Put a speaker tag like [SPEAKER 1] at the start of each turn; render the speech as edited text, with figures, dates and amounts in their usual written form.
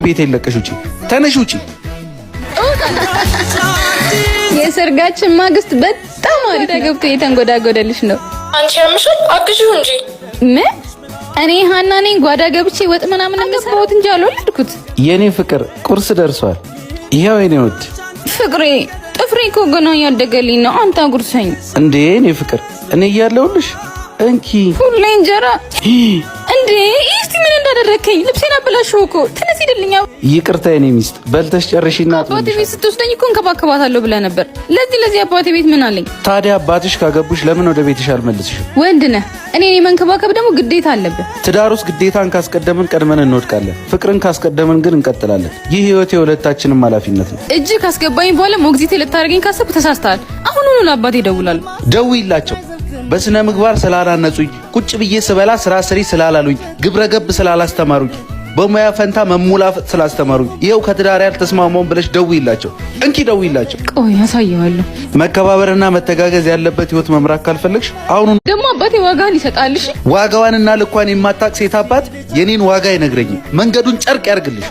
[SPEAKER 1] ቤት የለቀሽ ውጪ፣ ተነሽ ውጪ።
[SPEAKER 2] የሰርጋችን ማግስት በጣም አሪፍ ገብቶ እየተንጎዳጎደልሽ ነው።
[SPEAKER 3] አንቺ ያምሻል አግዢው እንጂ
[SPEAKER 2] ምን? እኔ ሀና ነኝ ጓዳ ገብቼ ወጥ ምናምን መስራት እንጂ አልወለድኩት።
[SPEAKER 1] የኔ ፍቅር ቁርስ ደርሷል። ይሄው የኔ ወድ
[SPEAKER 2] ፍቅሬ ጥፍሬ እኮ ገና ያደገልኝ ነው። አንተ አጉርሰኝ
[SPEAKER 1] እንዴ የኔ ፍቅር። እኔ እያለሁልሽ እንኪ
[SPEAKER 2] ሁሌ እንጀራ እንዴ። እስቲ ምን እንዳደረከኝ? ልብሴን አበላሽው እኮ። ተነስ ሂድልኛ።
[SPEAKER 1] ይቅርታ የኔ ሚስት፣ በልተሽ ጨርሽና
[SPEAKER 2] አባቴ ቤት ስትወስደኝ እኮ እንከባከባታለሁ ብለህ ነበር። ለዚህ አባቴ ቤት ምን አለኝ?
[SPEAKER 1] ታዲያ አባትሽ ካገቡሽ ለምን ወደ ቤትሽ አልመልስሽም?
[SPEAKER 2] ወንድ ነህ። እኔ መንከባከብ ደግሞ ግዴታ አለብህ።
[SPEAKER 1] ትዳር ውስጥ ግዴታን ካስቀደምን ቀድመን እንወድቃለን። ፍቅርን ካስቀደምን ግን እንቀጥላለን። ይህ ህይወት የሁለታችንም ኃላፊነት ነው።
[SPEAKER 2] እጅ ካስገባኝ በኋላ ሞግዚቴ ልታደርገኝ ካሰብኩ ተሳስተሃል። አሁኑኑ ለአባቴ እደውላለሁ።
[SPEAKER 1] ደውይላቸው። በስነ ምግባር ስላላነጹኝ፣ ቁጭ ብዬ ስበላ ስራ ስሪ ስላላሉኝ፣ ግብረ ገብ ስላላስተማሩኝ፣ በሙያ ፈንታ መሙላፈጥ ስላስተማሩኝ ይኸው ከትዳር ያልተስማማውን ብለሽ ደውይላቸው። እንኪ ደውይላቸው።
[SPEAKER 2] ቆይ ያሳየዋለሁ።
[SPEAKER 1] መከባበርና መተጋገዝ ያለበት ህይወት መምራት ካልፈለግሽ አሁኑን
[SPEAKER 2] ደግሞ አባቴ ዋጋን ይሰጣልሽ።
[SPEAKER 1] ዋጋዋንና ልኳን የማታቅ ሴት አባት የኔን ዋጋ አይነግረኝም። መንገዱን ጨርቅ ያርግልሽ።